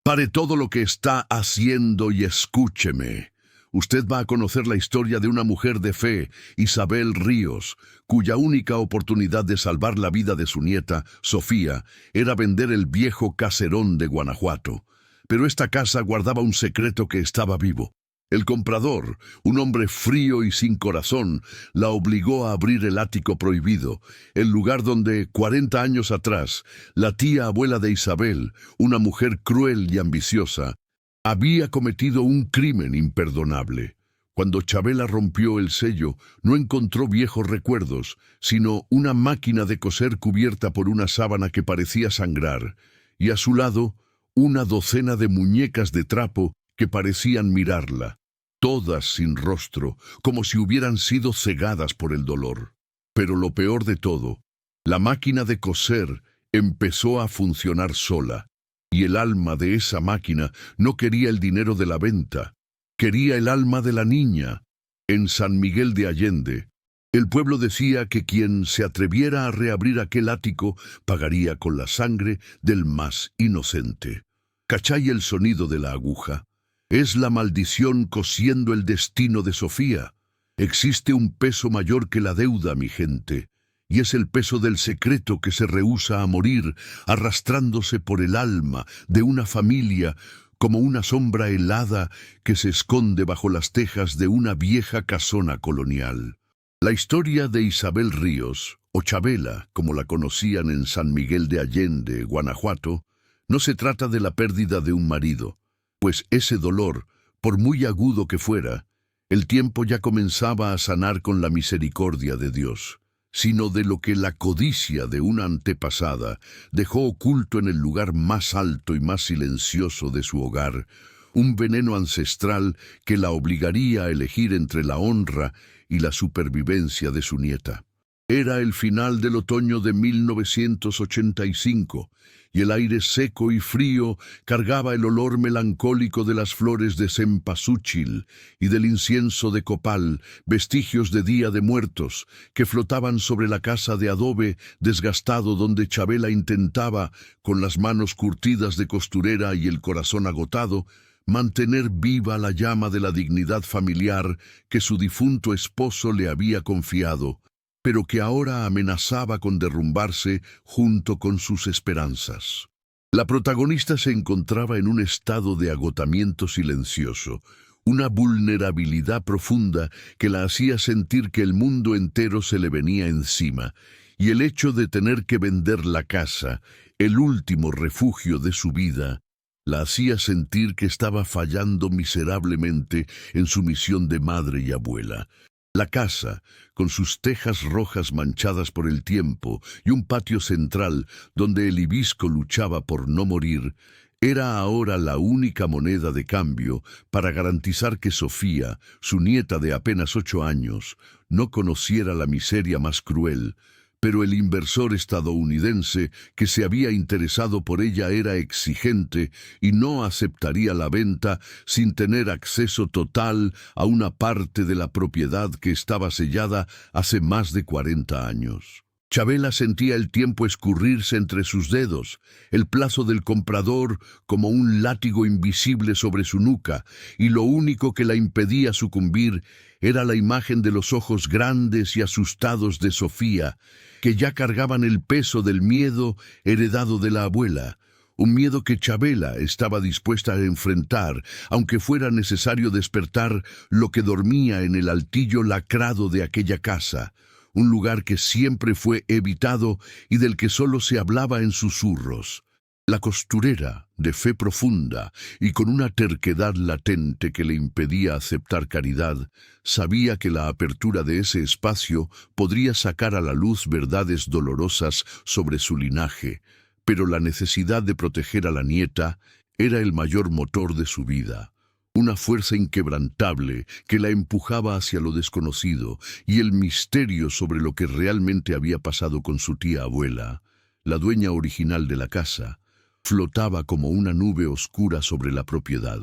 Pare todo lo que está haciendo y escúcheme. Usted va a conocer la historia de una mujer de fe, Isabel Ríos, cuya única oportunidad de salvar la vida de su nieta, Sofía, era vender el viejo caserón de Guanajuato. Pero esta casa guardaba un secreto que estaba vivo. El comprador, un hombre frío y sin corazón, la obligó a abrir el ático prohibido, el lugar donde, 40 años atrás, la tía abuela de Isabel, una mujer cruel y ambiciosa, había cometido un crimen imperdonable. Cuando Chabela rompió el sello, no encontró viejos recuerdos, sino una máquina de coser cubierta por una sábana que parecía sangrar, y a su lado, una docena de muñecas de trapo que parecían mirarla, todas sin rostro, como si hubieran sido cegadas por el dolor. Pero lo peor de todo, la máquina de coser empezó a funcionar sola, y el alma de esa máquina no quería el dinero de la venta, quería el alma de la niña. En San Miguel de Allende, el pueblo decía que quien se atreviera a reabrir aquel ático pagaría con la sangre del más inocente. ¿Cachai el sonido de la aguja? Es la maldición cosiendo el destino de Sofía. Existe un peso mayor que la deuda, mi gente, y es el peso del secreto que se rehúsa a morir, arrastrándose por el alma de una familia como una sombra helada que se esconde bajo las tejas de una vieja casona colonial. La historia de Isabel Ríos, o Chabela, como la conocían en San Miguel de Allende, Guanajuato, no se trata de la pérdida de un marido, pues ese dolor, por muy agudo que fuera, el tiempo ya comenzaba a sanar con la misericordia de Dios, sino de lo que la codicia de una antepasada dejó oculto en el lugar más alto y más silencioso de su hogar, un veneno ancestral que la obligaría a elegir entre la honra y la supervivencia de su nieta. Era el final del otoño de 1985, y el aire seco y frío cargaba el olor melancólico de las flores de cempasúchil y del incienso de copal, vestigios de Día de Muertos, que flotaban sobre la casa de adobe desgastado donde Chabela intentaba, con las manos curtidas de costurera y el corazón agotado, mantener viva la llama de la dignidad familiar que su difunto esposo le había confiado, pero que ahora amenazaba con derrumbarse junto con sus esperanzas. La protagonista se encontraba en un estado de agotamiento silencioso, una vulnerabilidad profunda que la hacía sentir que el mundo entero se le venía encima, y el hecho de tener que vender la casa, el último refugio de su vida, la hacía sentir que estaba fallando miserablemente en su misión de madre y abuela. La casa, con sus tejas rojas manchadas por el tiempo y un patio central donde el hibisco luchaba por no morir, era ahora la única moneda de cambio para garantizar que Sofía, su nieta de apenas 8 años, no conociera la miseria más cruel. Pero el inversor estadounidense que se había interesado por ella era exigente y no aceptaría la venta sin tener acceso total a una parte de la propiedad que estaba sellada hace más de 40 años. Chabela sentía el tiempo escurrirse entre sus dedos, el plazo del comprador como un látigo invisible sobre su nuca, y lo único que la impedía sucumbir era la imagen de los ojos grandes y asustados de Sofía, que ya cargaban el peso del miedo heredado de la abuela, un miedo que Chabela estaba dispuesta a enfrentar, aunque fuera necesario despertar lo que dormía en el altillo lacrado de aquella casa, un lugar que siempre fue evitado y del que solo se hablaba en susurros. La costurera, de fe profunda y con una terquedad latente que le impedía aceptar caridad, sabía que la apertura de ese espacio podría sacar a la luz verdades dolorosas sobre su linaje, pero la necesidad de proteger a la nieta era el mayor motor de su vida. Una fuerza inquebrantable que la empujaba hacia lo desconocido y el misterio sobre lo que realmente había pasado con su tía abuela, la dueña original de la casa, flotaba como una nube oscura sobre la propiedad.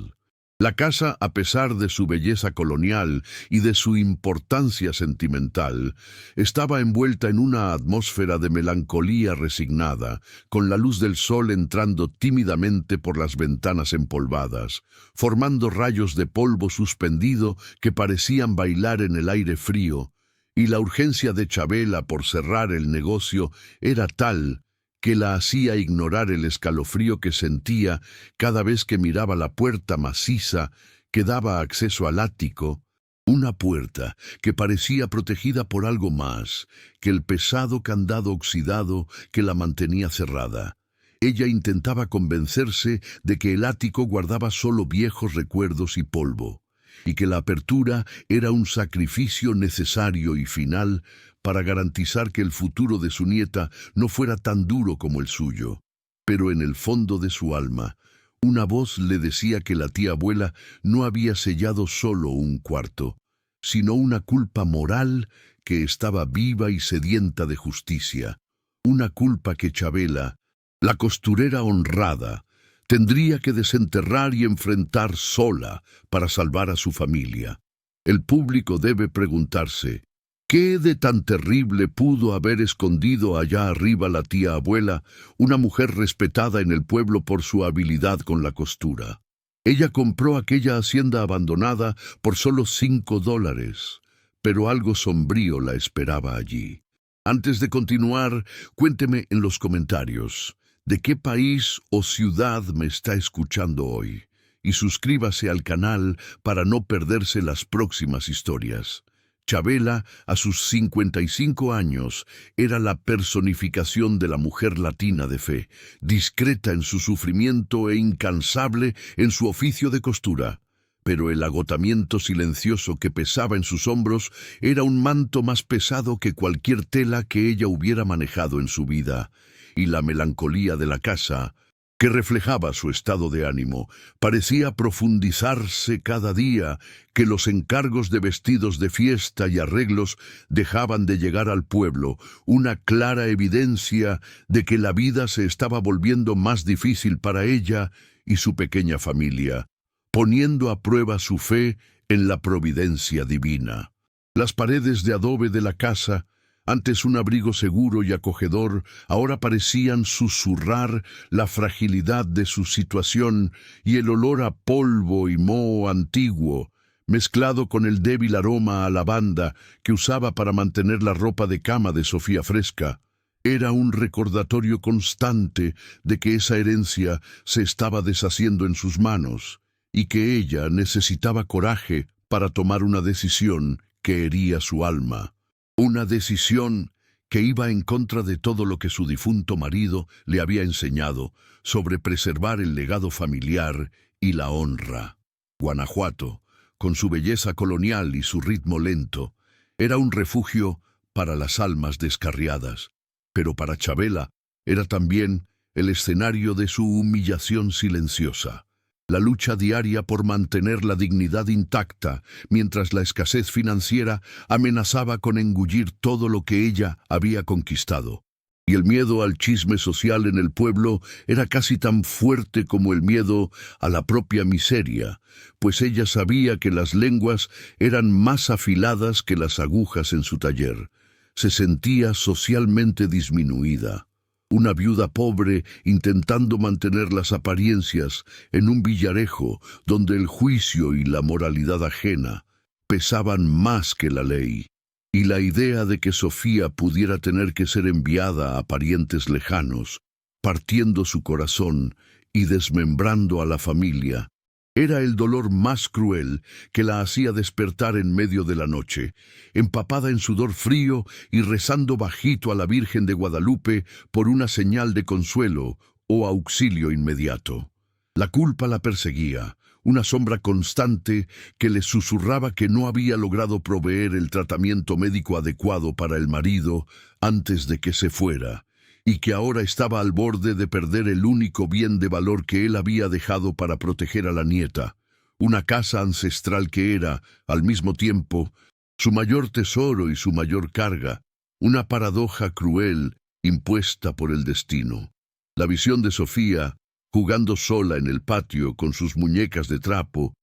La casa, a pesar de su belleza colonial y de su importancia sentimental, estaba envuelta en una atmósfera de melancolía resignada, con la luz del sol entrando tímidamente por las ventanas empolvadas, formando rayos de polvo suspendido que parecían bailar en el aire frío, y la urgencia de Chabela por cerrar el negocio era tal que la hacía ignorar el escalofrío que sentía cada vez que miraba la puerta maciza que daba acceso al ático, una puerta que parecía protegida por algo más que el pesado candado oxidado que la mantenía cerrada. Ella intentaba convencerse de que el ático guardaba solo viejos recuerdos y polvo, y que la apertura era un sacrificio necesario y final para garantizar que el futuro de su nieta no fuera tan duro como el suyo. Pero en el fondo de su alma, una voz le decía que la tía abuela no había sellado solo un cuarto, sino una culpa moral que estaba viva y sedienta de justicia. Una culpa que Chabela, la costurera honrada, tendría que desenterrar y enfrentar sola para salvar a su familia. El público debe preguntarse, ¿qué de tan terrible pudo haber escondido allá arriba la tía abuela, una mujer respetada en el pueblo por su habilidad con la costura? Ella compró aquella hacienda abandonada por solo $5, pero algo sombrío la esperaba allí. Antes de continuar, cuénteme en los comentarios de qué país o ciudad me está escuchando hoy, y suscríbase al canal para no perderse las próximas historias. Chabela, a sus 55 años, era la personificación de la mujer latina de fe, discreta en su sufrimiento e incansable en su oficio de costura. Pero el agotamiento silencioso que pesaba en sus hombros era un manto más pesado que cualquier tela que ella hubiera manejado en su vida, y la melancolía de la casa, que reflejaba su estado de ánimo, parecía profundizarse cada día que los encargos de vestidos de fiesta y arreglos dejaban de llegar al pueblo, una clara evidencia de que la vida se estaba volviendo más difícil para ella y su pequeña familia, poniendo a prueba su fe en la providencia divina. Las paredes de adobe de la casa, antes un abrigo seguro y acogedor, ahora parecían susurrar la fragilidad de su situación y el olor a polvo y moho antiguo, mezclado con el débil aroma a lavanda que usaba para mantener la ropa de cama de Sofía fresca, era un recordatorio constante de que esa herencia se estaba deshaciendo en sus manos y que ella necesitaba coraje para tomar una decisión que hería su alma. Una decisión que iba en contra de todo lo que su difunto marido le había enseñado sobre preservar el legado familiar y la honra. Guanajuato, con su belleza colonial y su ritmo lento, era un refugio para las almas descarriadas, pero para Chabela era también el escenario de su humillación silenciosa. La lucha diaria por mantener la dignidad intacta, mientras la escasez financiera amenazaba con engullir todo lo que ella había conquistado. Y el miedo al chisme social en el pueblo era casi tan fuerte como el miedo a la propia miseria, pues ella sabía que las lenguas eran más afiladas que las agujas en su taller. Se sentía socialmente disminuida. Una viuda pobre intentando mantener las apariencias en un villarejo donde el juicio y la moralidad ajena pesaban más que la ley, y la idea de que Sofía pudiera tener que ser enviada a parientes lejanos, partiendo su corazón y desmembrando a la familia, era el dolor más cruel que la hacía despertar en medio de la noche, empapada en sudor frío y rezando bajito a la Virgen de Guadalupe por una señal de consuelo o auxilio inmediato. La culpa la perseguía, una sombra constante que le susurraba que no había logrado proveer el tratamiento médico adecuado para el marido antes de que se fuera, y que ahora estaba al borde de perder el único bien de valor que él había dejado para proteger a la nieta, una casa ancestral que era, al mismo tiempo, su mayor tesoro y su mayor carga, una paradoja cruel impuesta por el destino. La visión de Sofía, jugando sola en el patio con sus muñecas de trapo,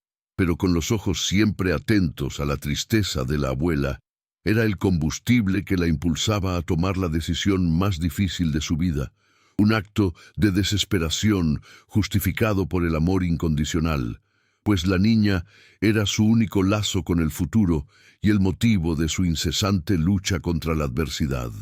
pero con los ojos siempre atentos a la tristeza de la abuela, era el combustible que la impulsaba a tomar la decisión más difícil de su vida, un acto de desesperación justificado por el amor incondicional, pues la niña era su único lazo con el futuro y el motivo de su incesante lucha contra la adversidad.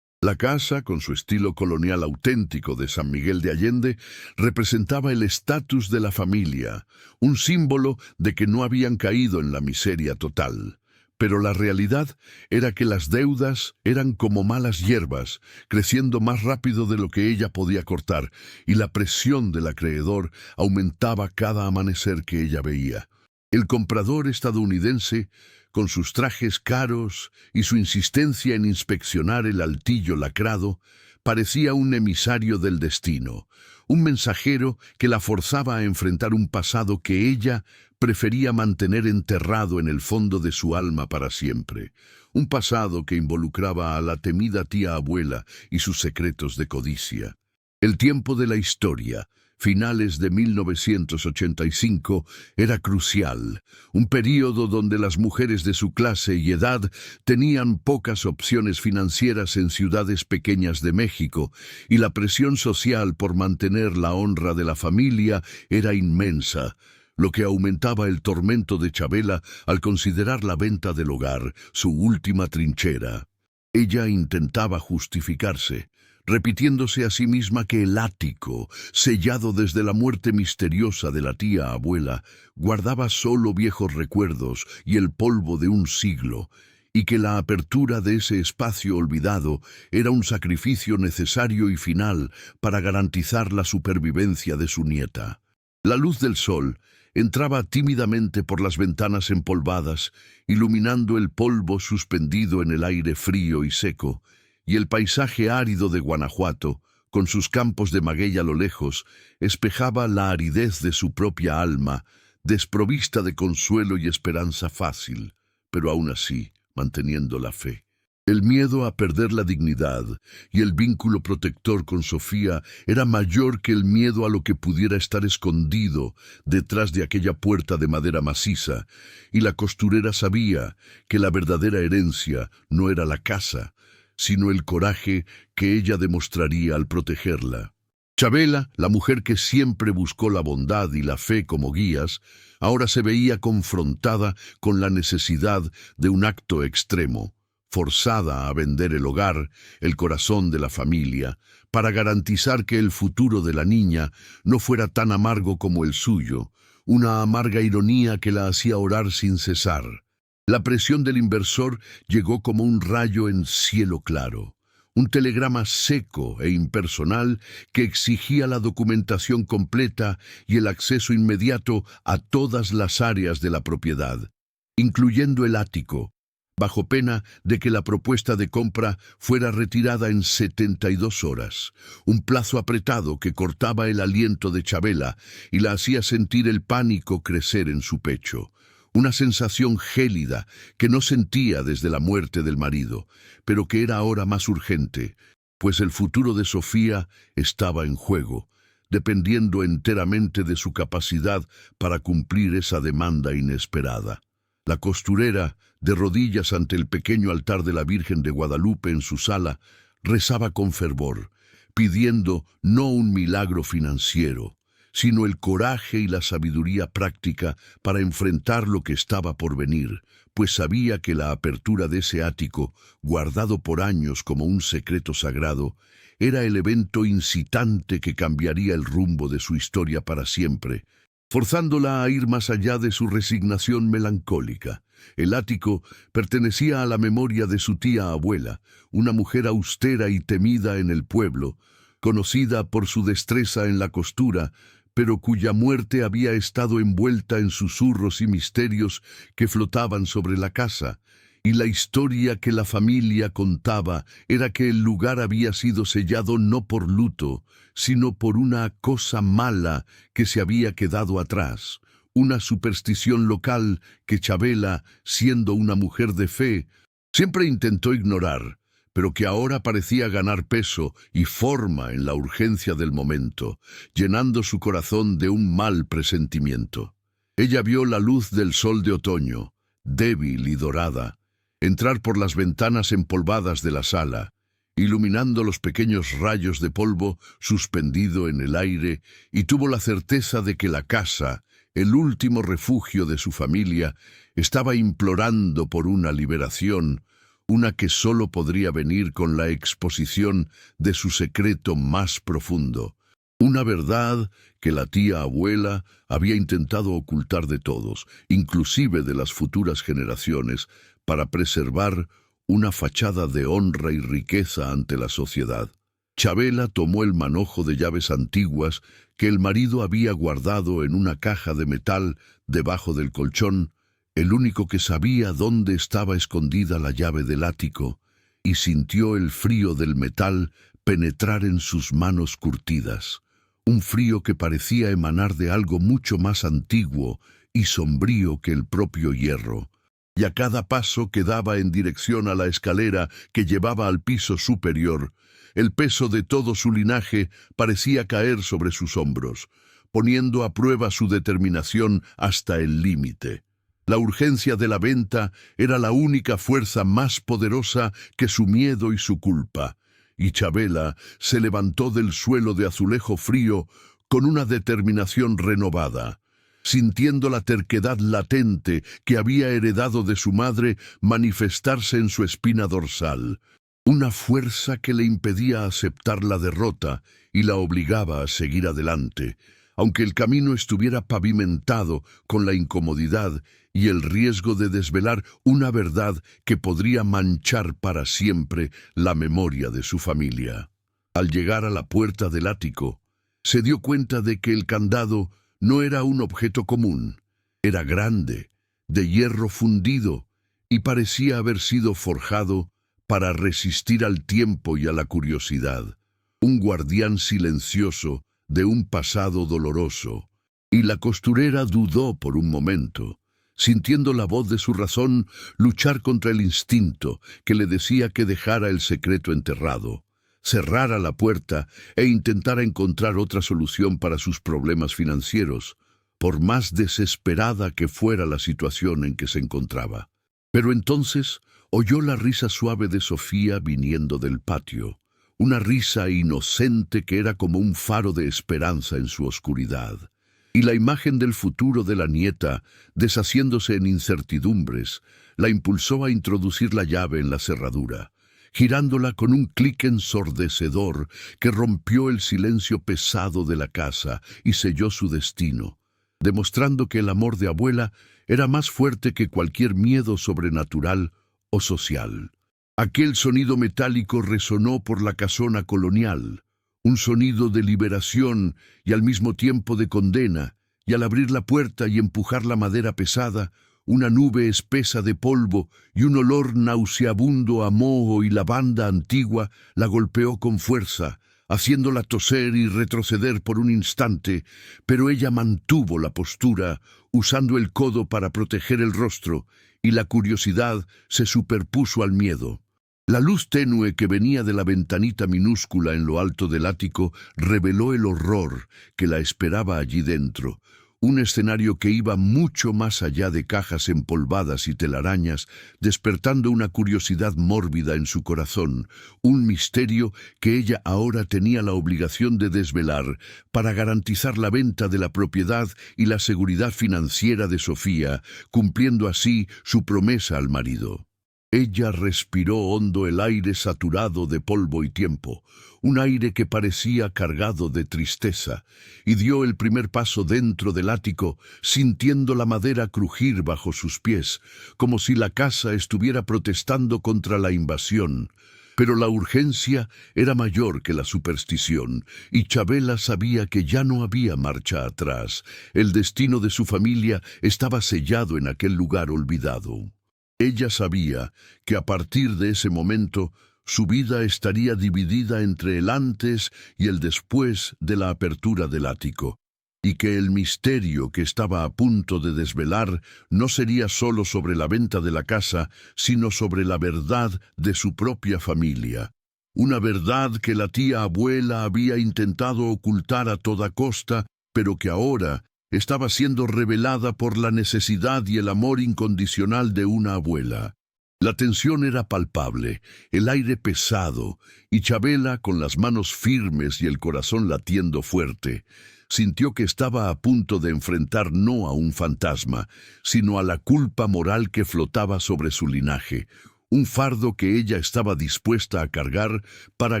La casa, con su estilo colonial auténtico de San Miguel de Allende, representaba el estatus de la familia, un símbolo de que no habían caído en la miseria total. Pero la realidad era que las deudas eran como malas hierbas, creciendo más rápido de lo que ella podía cortar, y la presión del acreedor aumentaba cada amanecer que ella veía. El comprador estadounidense, con sus trajes caros y su insistencia en inspeccionar el altillo lacrado, parecía un emisario del destino, un mensajero que la forzaba a enfrentar un pasado que ella prefería mantener enterrado en el fondo de su alma para siempre, un pasado que involucraba a la temida tía abuela y sus secretos de codicia. El tiempo de la historia, finales de 1985, era crucial, un período donde las mujeres de su clase y edad tenían pocas opciones financieras en ciudades pequeñas de México, y la presión social por mantener la honra de la familia era inmensa, lo que aumentaba el tormento de Chabela al considerar la venta del hogar su última trinchera. Ella intentaba justificarse, repitiéndose a sí misma que el ático, sellado desde la muerte misteriosa de la tía abuela, guardaba solo viejos recuerdos y el polvo de un siglo, y que la apertura de ese espacio olvidado era un sacrificio necesario y final para garantizar la supervivencia de su nieta. La luz del sol entraba tímidamente por las ventanas empolvadas, iluminando el polvo suspendido en el aire frío y seco, y el paisaje árido de Guanajuato, con sus campos de maguey a lo lejos, espejaba la aridez de su propia alma, desprovista de consuelo y esperanza fácil, pero aún así manteniendo la fe. El miedo a perder la dignidad y el vínculo protector con Sofía era mayor que el miedo a lo que pudiera estar escondido detrás de aquella puerta de madera maciza, y la costurera sabía que la verdadera herencia no era la casa, sino el coraje que ella demostraría al protegerla. Chabela, la mujer que siempre buscó la bondad y la fe como guías, ahora se veía confrontada con la necesidad de un acto extremo, forzada a vender el hogar, el corazón de la familia, para garantizar que el futuro de la niña no fuera tan amargo como el suyo, una amarga ironía que la hacía orar sin cesar. La presión del inversor llegó como un rayo en cielo claro, un telegrama seco e impersonal que exigía la documentación completa y el acceso inmediato a todas las áreas de la propiedad, incluyendo el ático, bajo pena de que la propuesta de compra fuera retirada en 72 horas, un plazo apretado que cortaba el aliento de Chabela y la hacía sentir el pánico crecer en su pecho, una sensación gélida que no sentía desde la muerte del marido, pero que era ahora más urgente, pues el futuro de Sofía estaba en juego, dependiendo enteramente de su capacidad para cumplir esa demanda inesperada. La costurera, de rodillas ante el pequeño altar de la Virgen de Guadalupe en su sala, rezaba con fervor, pidiendo no un milagro financiero, sino el coraje y la sabiduría práctica para enfrentar lo que estaba por venir, pues sabía que la apertura de ese ático, guardado por años como un secreto sagrado, era el evento incitante que cambiaría el rumbo de su historia para siempre, forzándola a ir más allá de su resignación melancólica. El ático pertenecía a la memoria de su tía abuela, una mujer austera y temida en el pueblo, conocida por su destreza en la costura, pero cuya muerte había estado envuelta en susurros y misterios que flotaban sobre la casa, y la historia que la familia contaba era que el lugar había sido sellado no por luto, sino por una cosa mala que se había quedado atrás, una superstición local que Chabela, siendo una mujer de fe, siempre intentó ignorar, pero que ahora parecía ganar peso y forma en la urgencia del momento, llenando su corazón de un mal presentimiento. Ella vio la luz del sol de otoño, débil y dorada, entrar por las ventanas empolvadas de la sala, iluminando los pequeños rayos de polvo suspendido en el aire, y tuvo la certeza de que la casa, el último refugio de su familia, estaba implorando por una liberación, una que solo podría venir con la exposición de su secreto más profundo. Una verdad que la tía abuela había intentado ocultar de todos, inclusive de las futuras generaciones, para preservar una fachada de honra y riqueza ante la sociedad. Chabela tomó el manojo de llaves antiguas que el marido había guardado en una caja de metal debajo del colchón, el único que sabía dónde estaba escondida la llave del ático, y sintió el frío del metal penetrar en sus manos curtidas. Un frío que parecía emanar de algo mucho más antiguo y sombrío que el propio hierro. Y a cada paso que daba en dirección a la escalera que llevaba al piso superior, el peso de todo su linaje parecía caer sobre sus hombros, poniendo a prueba su determinación hasta el límite. La urgencia de la venta era la única fuerza más poderosa que su miedo y su culpa, y Chabela se levantó del suelo de azulejo frío con una determinación renovada, sintiendo la terquedad latente que había heredado de su madre manifestarse en su espina dorsal, una fuerza que le impedía aceptar la derrota y la obligaba a seguir adelante, aunque el camino estuviera pavimentado con la incomodidad y el riesgo de desvelar una verdad que podría manchar para siempre la memoria de su familia. Al llegar a la puerta del ático, se dio cuenta de que el candado no era un objeto común, era grande, de hierro fundido, y parecía haber sido forjado para resistir al tiempo y a la curiosidad, un guardián silencioso de un pasado doloroso. Y la costurera dudó por un momento, sintiendo la voz de su razón luchar contra el instinto que le decía que dejara el secreto enterrado, cerrara la puerta e intentara encontrar otra solución para sus problemas financieros, por más desesperada que fuera la situación en que se encontraba. Pero entonces oyó la risa suave de Sofía viniendo del patio, una risa inocente que era como un faro de esperanza en su oscuridad. Y la imagen del futuro de la nieta, deshaciéndose en incertidumbres, la impulsó a introducir la llave en la cerradura, girándola con un clic ensordecedor que rompió el silencio pesado de la casa y selló su destino, demostrando que el amor de abuela era más fuerte que cualquier miedo sobrenatural o social. Aquel sonido metálico resonó por la casona colonial, un sonido de liberación y al mismo tiempo de condena, y al abrir la puerta y empujar la madera pesada, una nube espesa de polvo y un olor nauseabundo a moho y lavanda antigua la golpeó con fuerza, haciéndola toser y retroceder por un instante, pero ella mantuvo la postura, usando el codo para proteger el rostro, y la curiosidad se superpuso al miedo. La luz tenue que venía de la ventanita minúscula en lo alto del ático reveló el horror que la esperaba allí dentro, un escenario que iba mucho más allá de cajas empolvadas y telarañas, despertando una curiosidad mórbida en su corazón, un misterio que ella ahora tenía la obligación de desvelar para garantizar la venta de la propiedad y la seguridad financiera de Sofía, cumpliendo así su promesa al marido. Ella respiró hondo el aire saturado de polvo y tiempo, un aire que parecía cargado de tristeza, y dio el primer paso dentro del ático, sintiendo la madera crujir bajo sus pies, como si la casa estuviera protestando contra la invasión. Pero la urgencia era mayor que la superstición, y Chabela sabía que ya no había marcha atrás. El destino de su familia estaba sellado en aquel lugar olvidado. Ella sabía que a partir de ese momento su vida estaría dividida entre el antes y el después de la apertura del ático, y que el misterio que estaba a punto de desvelar no sería solo sobre la venta de la casa, sino sobre la verdad de su propia familia. Una verdad que la tía abuela había intentado ocultar a toda costa, pero que ahora estaba siendo revelada por la necesidad y el amor incondicional de una abuela. La tensión era palpable, el aire pesado, y Chabela, con las manos firmes y el corazón latiendo fuerte, sintió que estaba a punto de enfrentar no a un fantasma, sino a la culpa moral que flotaba sobre su linaje, un fardo que ella estaba dispuesta a cargar para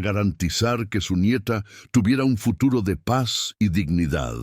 garantizar que su nieta tuviera un futuro de paz y dignidad,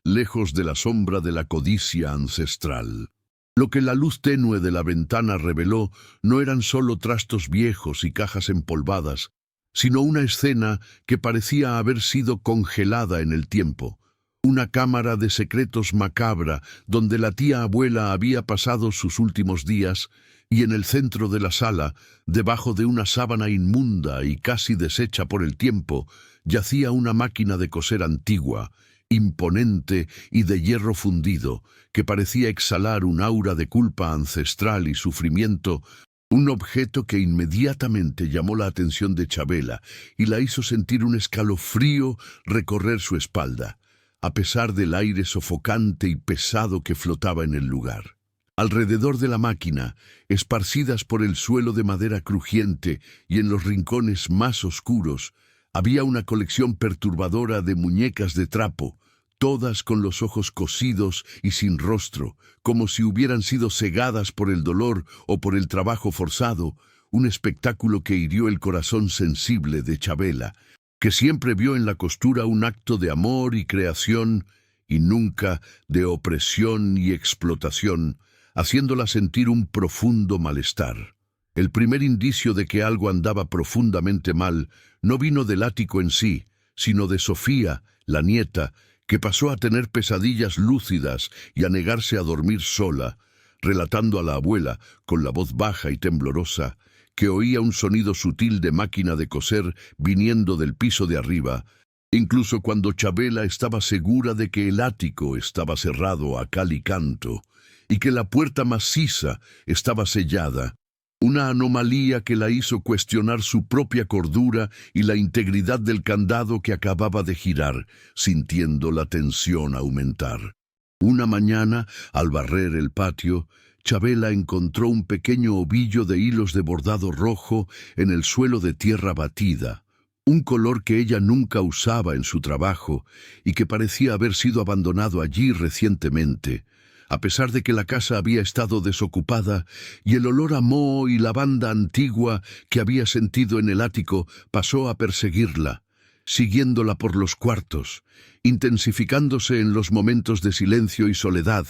lejos de la sombra de la codicia ancestral. Lo que la luz tenue de la ventana reveló no eran solo trastos viejos y cajas empolvadas, sino una escena que parecía haber sido congelada en el tiempo. Una cámara de secretos macabra donde la tía abuela había pasado sus últimos días, y en el centro de la sala, debajo de una sábana inmunda y casi deshecha por el tiempo, yacía una máquina de coser antigua, imponente y de hierro fundido, que parecía exhalar un aura de culpa ancestral y sufrimiento, un objeto que inmediatamente llamó la atención de Chabela y la hizo sentir un escalofrío recorrer su espalda, a pesar del aire sofocante y pesado que flotaba en el lugar. Alrededor de la máquina, esparcidas por el suelo de madera crujiente y en los rincones más oscuros, había una colección perturbadora de muñecas de trapo, todas con los ojos cosidos y sin rostro, como si hubieran sido cegadas por el dolor o por el trabajo forzado, un espectáculo que hirió el corazón sensible de Chabela, que siempre vio en la costura un acto de amor y creación, y nunca de opresión y explotación, haciéndola sentir un profundo malestar. El primer indicio de que algo andaba profundamente mal no vino del ático en sí, sino de Sofía, la nieta, que pasó a tener pesadillas lúcidas y a negarse a dormir sola, relatando a la abuela, con la voz baja y temblorosa, que oía un sonido sutil de máquina de coser viniendo del piso de arriba, incluso cuando Chabela estaba segura de que el ático estaba cerrado a cal y canto, y que la puerta maciza estaba sellada, una anomalía que la hizo cuestionar su propia cordura y la integridad del candado que acababa de girar, sintiendo la tensión aumentar. Una mañana, al barrer el patio, Chabela encontró un pequeño ovillo de hilos de bordado rojo en el suelo de tierra batida, un color que ella nunca usaba en su trabajo y que parecía haber sido abandonado allí recientemente, a pesar de que la casa había estado desocupada y el olor a moho y lavanda antigua que había sentido en el ático pasó a perseguirla, siguiéndola por los cuartos, intensificándose en los momentos de silencio y soledad,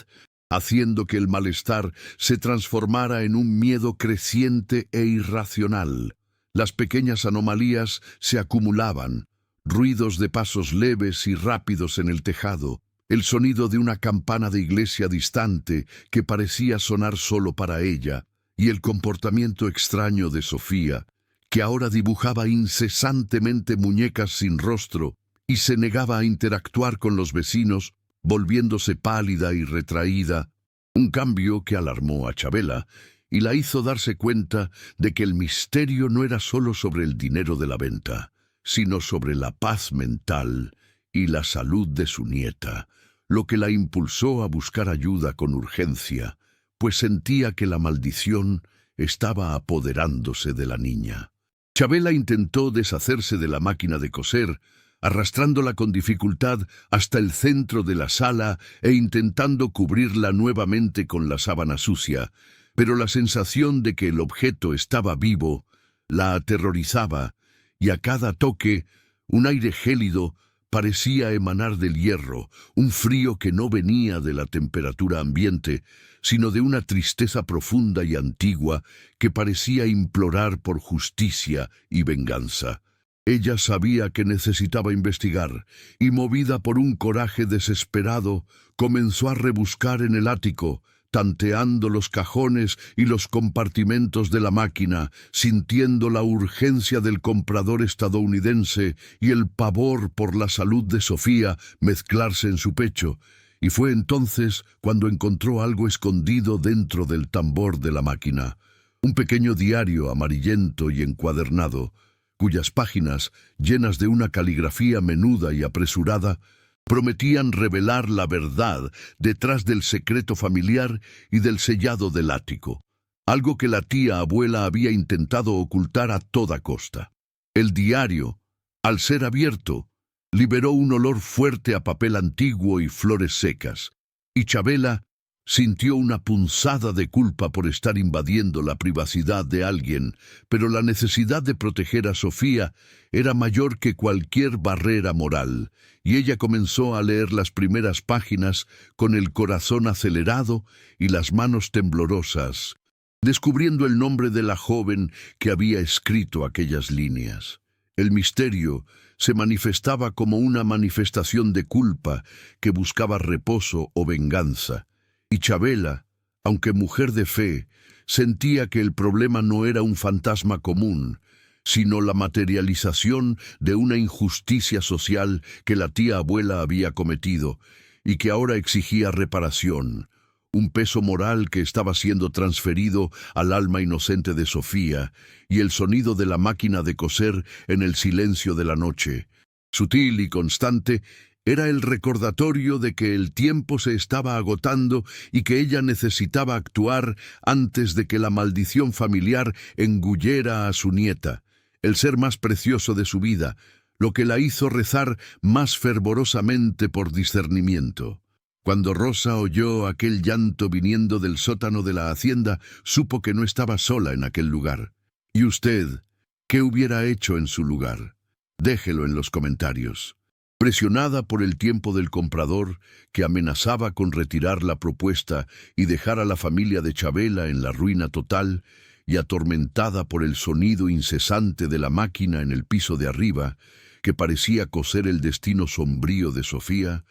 haciendo que el malestar se transformara en un miedo creciente e irracional. Las pequeñas anomalías se acumulaban, ruidos de pasos leves y rápidos en el tejado, el sonido de una campana de iglesia distante que parecía sonar solo para ella, y el comportamiento extraño de Sofía, que ahora dibujaba incesantemente muñecas sin rostro y se negaba a interactuar con los vecinos, volviéndose pálida y retraída, un cambio que alarmó a Chabela y la hizo darse cuenta de que el misterio no era solo sobre el dinero de la venta, sino sobre la paz mental y la salud de su nieta, lo que la impulsó a buscar ayuda con urgencia, pues sentía que la maldición estaba apoderándose de la niña. Chabela intentó deshacerse de la máquina de coser, arrastrándola con dificultad hasta el centro de la sala e intentando cubrirla nuevamente con la sábana sucia, pero la sensación de que el objeto estaba vivo la aterrorizaba, y a cada toque un aire gélido parecía emanar del hierro, un frío que no venía de la temperatura ambiente, sino de una tristeza profunda y antigua que parecía implorar por justicia y venganza. Ella sabía que necesitaba investigar, y movida por un coraje desesperado, comenzó a rebuscar en el ático, tanteando los cajones y los compartimentos de la máquina, sintiendo la urgencia del comprador estadounidense y el pavor por la salud de Sofía mezclarse en su pecho, y fue entonces cuando encontró algo escondido dentro del tambor de la máquina, un pequeño diario amarillento y encuadernado, cuyas páginas, llenas de una caligrafía menuda y apresurada, Prometían revelar la verdad detrás del secreto familiar y del sellado del ático, algo que la tía abuela había intentado ocultar a toda costa. El diario, al ser abierto, liberó un olor fuerte a papel antiguo y flores secas, y Chabela sintió una punzada de culpa por estar invadiendo la privacidad de alguien, pero la necesidad de proteger a Sofía era mayor que cualquier barrera moral, y ella comenzó a leer las primeras páginas con el corazón acelerado y las manos temblorosas, descubriendo el nombre de la joven que había escrito aquellas líneas. El misterio se manifestaba como una manifestación de culpa que buscaba reposo o venganza, y Chabela, aunque mujer de fe, sentía que el problema no era un fantasma común, sino la materialización de una injusticia social que la tía abuela había cometido y que ahora exigía reparación, un peso moral que estaba siendo transferido al alma inocente de Sofía y el sonido de la máquina de coser en el silencio de la noche, sutil y constante, era el recordatorio de que el tiempo se estaba agotando y que ella necesitaba actuar antes de que la maldición familiar engullera a su nieta, el ser más precioso de su vida, lo que la hizo rezar más fervorosamente por discernimiento. Cuando Rosa oyó aquel llanto viniendo del sótano de la hacienda, supo que no estaba sola en aquel lugar. ¿Y usted, qué hubiera hecho en su lugar? Déjelo en los comentarios. Presionada por el tiempo del comprador, que amenazaba con retirar la propuesta y dejar a la familia de Chabela en la ruina total, y atormentada por el sonido incesante de la máquina en el piso de arriba, que parecía coser el destino sombrío de Sofía,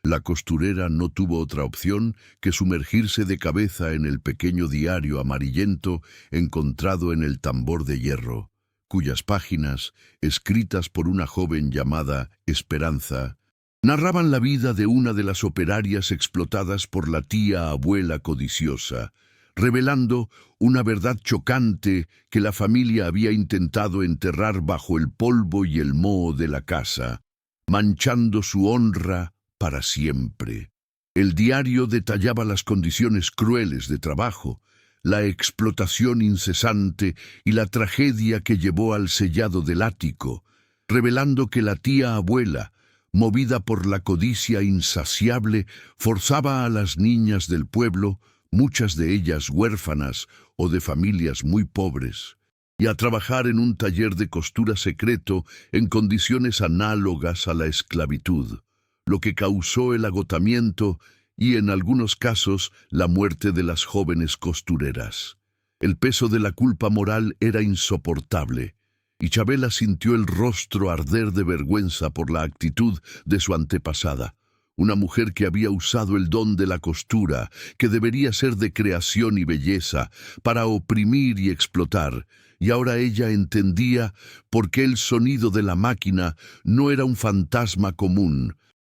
la costurera no tuvo otra opción que sumergirse de cabeza en el pequeño diario amarillento encontrado en el tambor de hierro, cuyas páginas, escritas por una joven llamada Esperanza, narraban la vida de una de las operarias explotadas por la tía abuela codiciosa, revelando una verdad chocante que la familia había intentado enterrar bajo el polvo y el moho de la casa, manchando su honra para siempre. El diario detallaba las condiciones crueles de trabajo, la explotación incesante y la tragedia que llevó al sellado del ático, revelando que la tía abuela, movida por la codicia insaciable, forzaba a las niñas del pueblo, muchas de ellas huérfanas o de familias muy pobres, y a trabajar en un taller de costura secreto en condiciones análogas a la esclavitud, lo que causó el agotamiento y, en algunos casos, la muerte de las jóvenes costureras. El peso de la culpa moral era insoportable, y Chabela sintió el rostro arder de vergüenza por la actitud de su antepasada, una mujer que había usado el don de la costura, que debería ser de creación y belleza, para oprimir y explotar, y ahora ella entendía por qué el sonido de la máquina no era un fantasma común,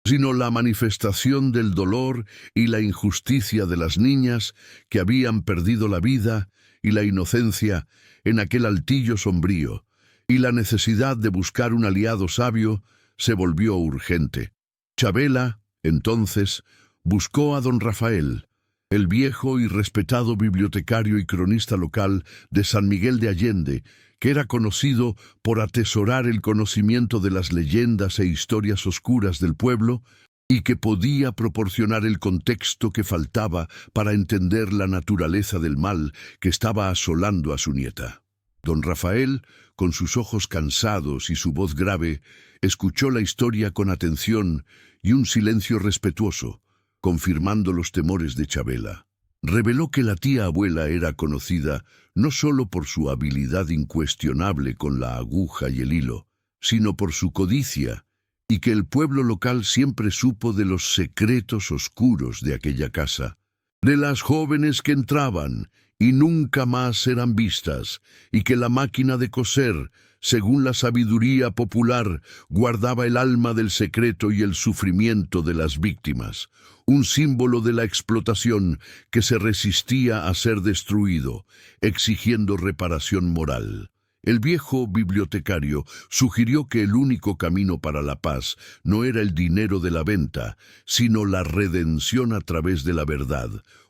sino la manifestación del dolor y la injusticia de las niñas que habían perdido la vida y la inocencia en aquel altillo sombrío, y la necesidad de buscar un aliado sabio se volvió urgente. Chabela, entonces, buscó a don Rafael, el viejo y respetado bibliotecario y cronista local de San Miguel de Allende, que era conocido por atesorar el conocimiento de las leyendas e historias oscuras del pueblo y que podía proporcionar el contexto que faltaba para entender la naturaleza del mal que estaba asolando a su nieta. Don Rafael, con sus ojos cansados y su voz grave, escuchó la historia con atención y un silencio respetuoso, confirmando los temores de Chabela. Reveló que la tía abuela era conocida no solo por su habilidad incuestionable con la aguja y el hilo, sino por su codicia, y que el pueblo local siempre supo de los secretos oscuros de aquella casa, de las jóvenes que entraban y nunca más eran vistas, y que la máquina de coser, según la sabiduría popular, guardaba el alma del secreto y el sufrimiento de las víctimas, un símbolo de la explotación que se resistía a ser destruido, exigiendo reparación moral. El viejo bibliotecario sugirió que el único camino para la paz no era el dinero de la venta, sino la redención a través de la verdad,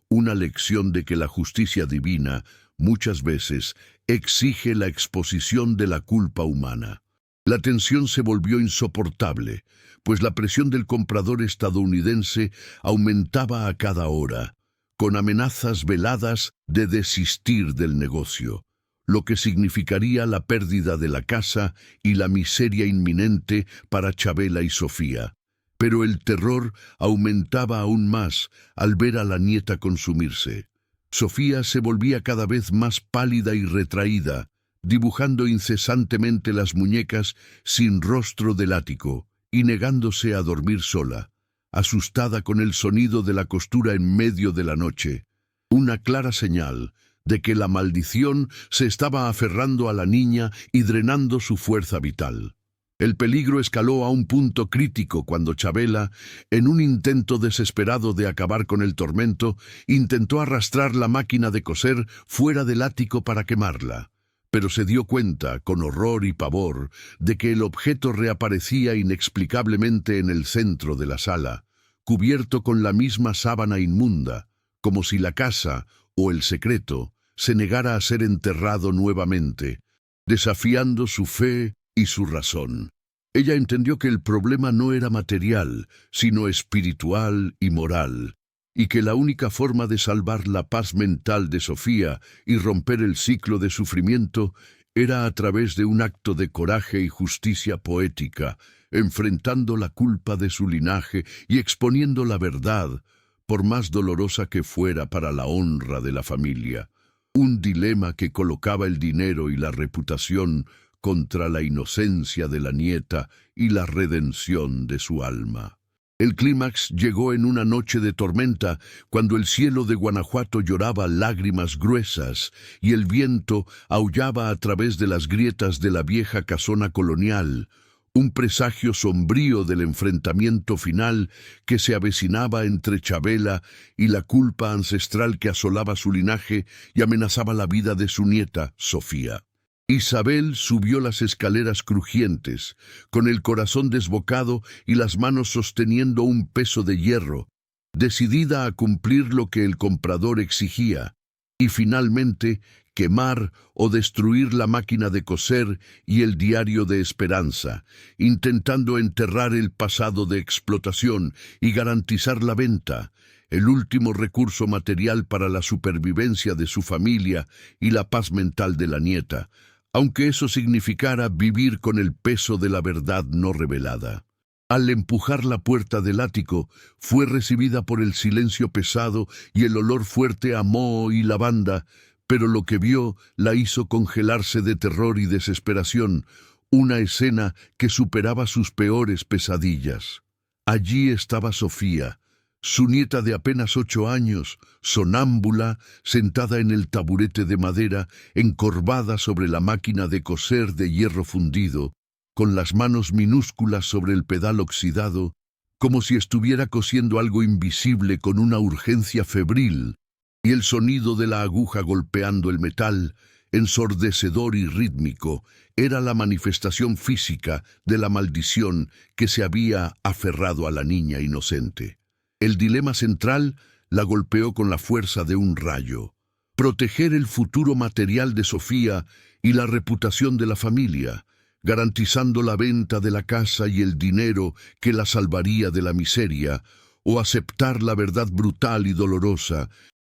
una lección de que la justicia divina, muchas veces, exige la exposición de la culpa humana. La tensión se volvió insoportable, pues la presión del comprador estadounidense aumentaba a cada hora, con amenazas veladas de desistir del negocio, lo que significaría la pérdida de la casa y la miseria inminente para Chabela y Sofía. Pero el terror aumentaba aún más al ver a la nieta consumirse. Sofía se volvía cada vez más pálida y retraída, dibujando incesantemente las muñecas sin rostro del ático y negándose a dormir sola, asustada con el sonido de la costura en medio de la noche, una clara señal de que la maldición se estaba aferrando a la niña y drenando su fuerza vital. El peligro escaló a un punto crítico cuando Chabela, en un intento desesperado de acabar con el tormento, intentó arrastrar la máquina de coser fuera del ático para quemarla, pero se dio cuenta, con horror y pavor, de que el objeto reaparecía inexplicablemente en el centro de la sala, cubierto con la misma sábana inmunda, como si la casa, o el secreto, se negara a ser enterrado nuevamente, desafiando su fe y su razón. Ella entendió que el problema no era material, sino espiritual y moral, y que la única forma de salvar la paz mental de Sofía y romper el ciclo de sufrimiento era a través de un acto de coraje y justicia poética, enfrentando la culpa de su linaje y exponiendo la verdad, por más dolorosa que fuera para la honra de la familia. Un dilema que colocaba el dinero y la reputación contra la inocencia de la nieta y la redención de su alma. El clímax llegó en una noche de tormenta, cuando el cielo de Guanajuato lloraba lágrimas gruesas y el viento aullaba a través de las grietas de la vieja casona colonial, un presagio sombrío del enfrentamiento final que se avecinaba entre Chabela y la culpa ancestral que asolaba su linaje y amenazaba la vida de su nieta, Sofía. Isabel subió las escaleras crujientes, con el corazón desbocado y las manos sosteniendo un peso de hierro, decidida a cumplir lo que el comprador exigía, y finalmente quemar o destruir la máquina de coser y el diario de esperanza, intentando enterrar el pasado de explotación y garantizar la venta, el último recurso material para la supervivencia de su familia y la paz mental de la nieta, aunque eso significara vivir con el peso de la verdad no revelada. Al empujar la puerta del ático, fue recibida por el silencio pesado y el olor fuerte a moho y lavanda, pero lo que vio la hizo congelarse de terror y desesperación, una escena que superaba sus peores pesadillas. Allí estaba Sofía, su nieta de apenas 8 años, sonámbula, sentada en el taburete de madera, encorvada sobre la máquina de coser de hierro fundido, con las manos minúsculas sobre el pedal oxidado, como si estuviera cosiendo algo invisible con una urgencia febril, y el sonido de la aguja golpeando el metal, ensordecedor y rítmico, era la manifestación física de la maldición que se había aferrado a la niña inocente. El dilema central la golpeó con la fuerza de un rayo: proteger el futuro material de Sofía y la reputación de la familia, garantizando la venta de la casa y el dinero que la salvaría de la miseria, o aceptar la verdad brutal y dolorosa,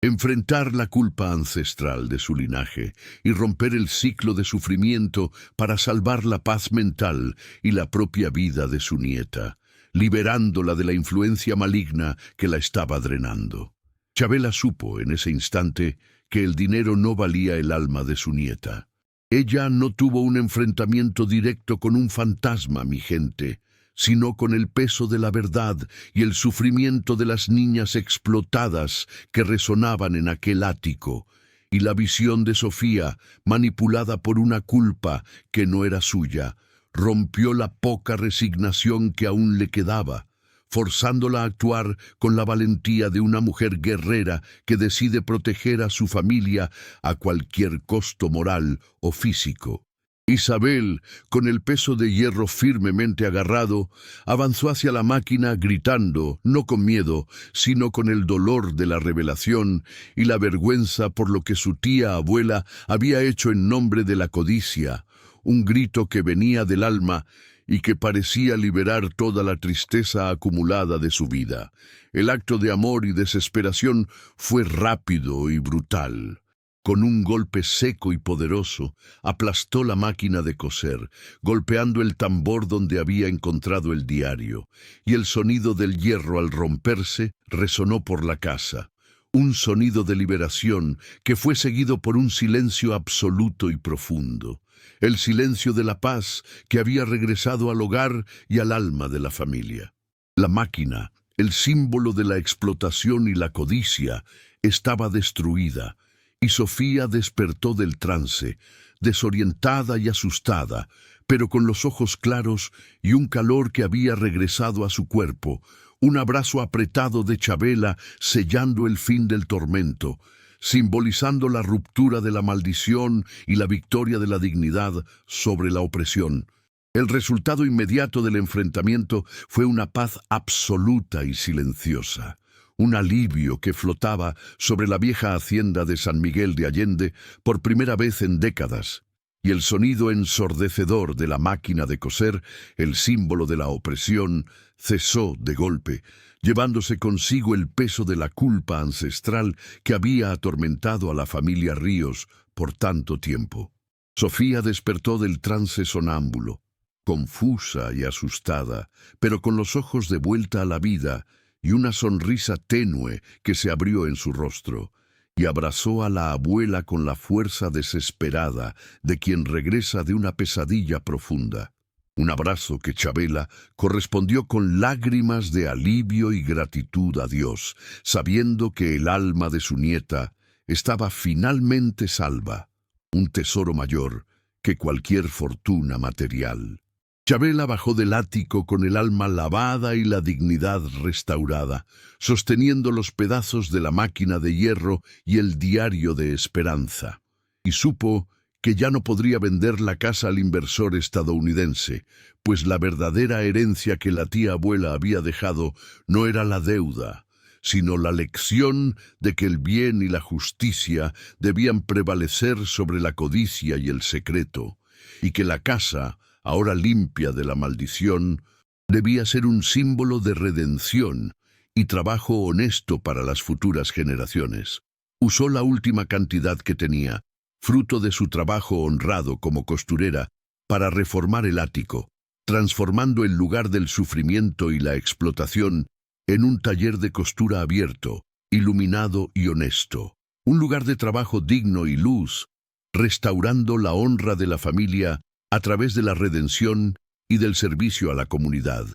enfrentar la culpa ancestral de su linaje y romper el ciclo de sufrimiento para salvar la paz mental y la propia vida de su nieta, liberándola de la influencia maligna que la estaba drenando. Chabela supo en ese instante que el dinero no valía el alma de su nieta. Ella no tuvo un enfrentamiento directo con un fantasma, mi gente, sino con el peso de la verdad y el sufrimiento de las niñas explotadas que resonaban en aquel ático, y la visión de Sofía, manipulada por una culpa que no era suya, rompió la poca resignación que aún le quedaba, forzándola a actuar con la valentía de una mujer guerrera que decide proteger a su familia a cualquier costo moral o físico. Isabel, con el peso de hierro firmemente agarrado, avanzó hacia la máquina gritando, no con miedo, sino con el dolor de la revelación y la vergüenza por lo que su tía abuela había hecho en nombre de la codicia, un grito que venía del alma y que parecía liberar toda la tristeza acumulada de su vida. El acto de amor y desesperación fue rápido y brutal. Con un golpe seco y poderoso, aplastó la máquina de coser, golpeando el tambor donde había encontrado el diario, y el sonido del hierro al romperse resonó por la casa. Un sonido de liberación que fue seguido por un silencio absoluto y profundo. El silencio de la paz que había regresado al hogar y al alma de la familia. La máquina, el símbolo de la explotación y la codicia, estaba destruida, y Sofía despertó del trance, desorientada y asustada, pero con los ojos claros y un calor que había regresado a su cuerpo, un abrazo apretado de Chabela sellando el fin del tormento, simbolizando la ruptura de la maldición y la victoria de la dignidad sobre la opresión. El resultado inmediato del enfrentamiento fue una paz absoluta y silenciosa. Un alivio que flotaba sobre la vieja hacienda de San Miguel de Allende por primera vez en décadas, y el sonido ensordecedor de la máquina de coser, el símbolo de la opresión, cesó de golpe, llevándose consigo el peso de la culpa ancestral que había atormentado a la familia Ríos por tanto tiempo. Sofía despertó del trance sonámbulo, confusa y asustada, pero con los ojos de vuelta a la vida, y una sonrisa tenue que se abrió en su rostro, y abrazó a la abuela con la fuerza desesperada de quien regresa de una pesadilla profunda. Un abrazo que Chabela correspondió con lágrimas de alivio y gratitud a Dios, sabiendo que el alma de su nieta estaba finalmente salva, un tesoro mayor que cualquier fortuna material. Chabela bajó del ático con el alma lavada y la dignidad restaurada, sosteniendo los pedazos de la máquina de hierro y el diario de esperanza. Y supo que ya no podría vender la casa al inversor estadounidense, pues la verdadera herencia que la tía abuela había dejado no era la deuda, sino la lección de que el bien y la justicia debían prevalecer sobre la codicia y el secreto, y que la casa, ahora limpia de la maldición, debía ser un símbolo de redención y trabajo honesto para las futuras generaciones. Usó la última cantidad que tenía, fruto de su trabajo honrado como costurera, para reformar el ático, transformando el lugar del sufrimiento y la explotación en un taller de costura abierto, iluminado y honesto, un lugar de trabajo digno y luz, restaurando la honra de la familia a través de la redención y del servicio a la comunidad.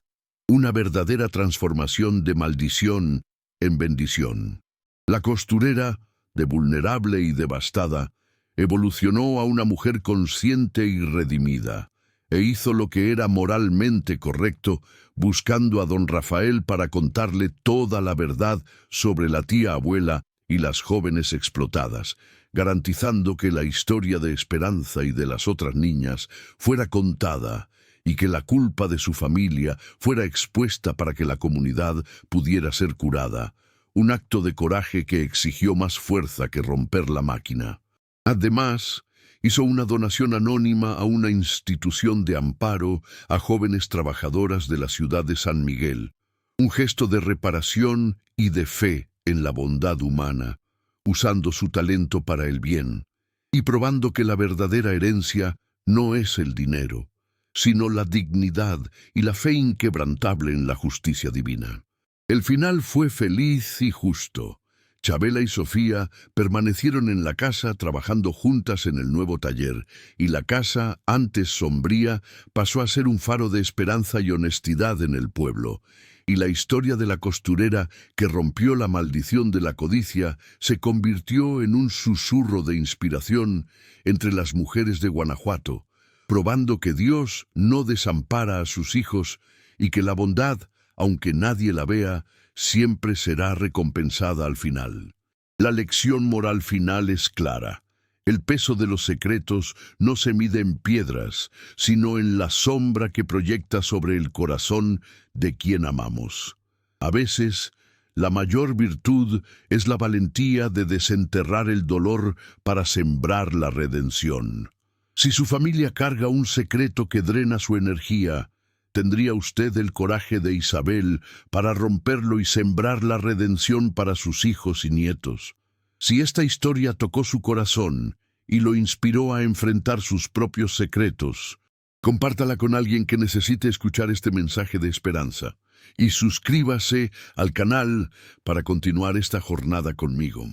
Una verdadera transformación de maldición en bendición. La costurera, de vulnerable y devastada, evolucionó a una mujer consciente y redimida, e hizo lo que era moralmente correcto, buscando a don Rafael para contarle toda la verdad sobre la tía abuela y las jóvenes explotadas, garantizando que la historia de Esperanza y de las otras niñas fuera contada y que la culpa de su familia fuera expuesta para que la comunidad pudiera ser curada, un acto de coraje que exigió más fuerza que romper la máquina. Además, hizo una donación anónima a una institución de amparo a jóvenes trabajadoras de la ciudad de San Miguel, un gesto de reparación y de fe en la bondad humana, usando su talento para el bien, y probando que la verdadera herencia no es el dinero, sino la dignidad y la fe inquebrantable en la justicia divina. El final fue feliz y justo. Chabela y Sofía permanecieron en la casa trabajando juntas en el nuevo taller, y la casa, antes sombría, pasó a ser un faro de esperanza y honestidad en el pueblo. Y la historia de la costurera que rompió la maldición de la codicia se convirtió en un susurro de inspiración entre las mujeres de Guanajuato, probando que Dios no desampara a sus hijos y que la bondad, aunque nadie la vea, siempre será recompensada al final. La lección moral final es clara. El peso de los secretos no se mide en piedras, sino en la sombra que proyecta sobre el corazón de quien amamos. A veces, la mayor virtud es la valentía de desenterrar el dolor para sembrar la redención. Si su familia carga un secreto que drena su energía, ¿tendría usted el coraje de Isabel para romperlo y sembrar la redención para sus hijos y nietos? Si esta historia tocó su corazón y lo inspiró a enfrentar sus propios secretos, compártala con alguien que necesite escuchar este mensaje de esperanza y suscríbase al canal para continuar esta jornada conmigo.